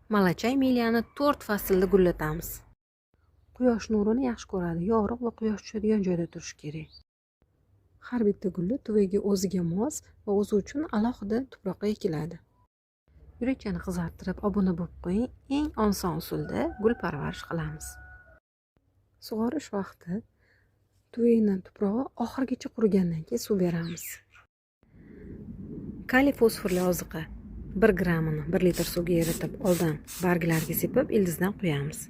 Malachay miyani 4 faslda gullatamiz. Quyosh nurini yaxshi ko'radi. Yorug' va quyosh tushadigan joyda turishi kerak. Har bitta gulli tuviga o'ziga mos va o'zi uchun alohida tuproqqa ekiladi. Yurakchani qizartirib obuna bo'lib qo'ying. Eng oson usulda gul parvarish qilamiz. Sug'orish vaqti tuvining tuprog'i oxirigacha qurigandan keyin suv beramiz. Kaliy fosforli oziqa 1 grammini 1 litr suvga eritib, oldin barglarga sepib, ildizdan quyamiz.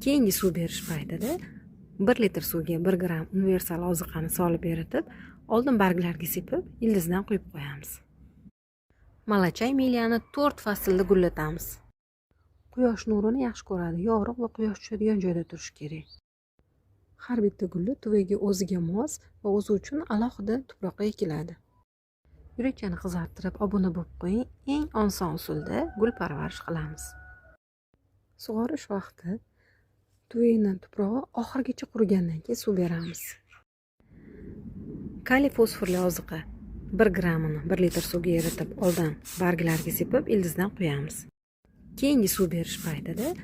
Keyingi suv berish paytida 1 litr suvga 1 gram universal oziqani solib eritib, oldin barglarga sepib, ildizdan quyib qo'yamiz. Malachay miyani 4 faslda gullatamiz. Quyosh nurini yaxshi ko'radi. Yorug' va quyosh tushadigan joyda turishi kerak. Har bitta gulli tuviga o'ziga mos va o'zi uchun alohida tuproqqa ekiladi. Yurakchani qizartirib obuna bo'lib qo'ying. Eng oson usulda gul parvarish qilamiz. Sug'orish vaqti tuvining tuprog'i oxirigacha qurigandan keyin suv beramiz. Kaliy fosforli oziqa 1 grammini 1 litr suvga eritib, oldin barglarga sepib, ildizdan quyamiz. Keyingi suv berish paytida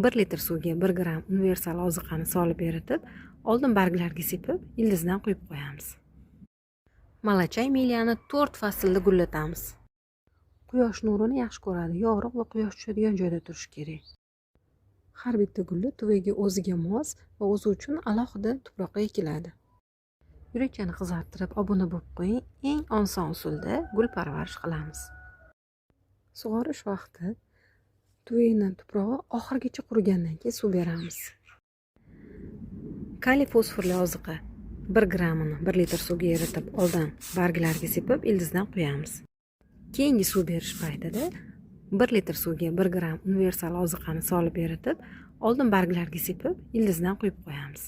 1 litr suvga 1 gram universal oziqani solib eritib, oldin barglarga sepib, ildizdan quyib qo'yamiz. Malachay miyani 4 faslda gullatamiz. Quyosh nurini yaxshi ko'radi. Yorug' va quyosh tushadigan joyda turishi kerak. Har bitta gulli tuviga o'ziga mos va o'zi uchun alohida tuproqqa ekiladi. Yurakchani qizartirib obuna bo'lib qo'ying. Eng oson usulda gul parvarish qilamiz. Sug'orish vaqti tuvining tuprog'i oxirigacha qurigandan keyin suv beramiz. Kaliy fosforli oziqa 1 grammini 1 litr suvga eritib, oldin barglarga sepib, ildizdan quyamiz. Keyingi suv berish paytida 1 litr suvga 1 gram universal oziqani solib eritib, oldin barglarga sepib, ildizdan quyib qo'yamiz.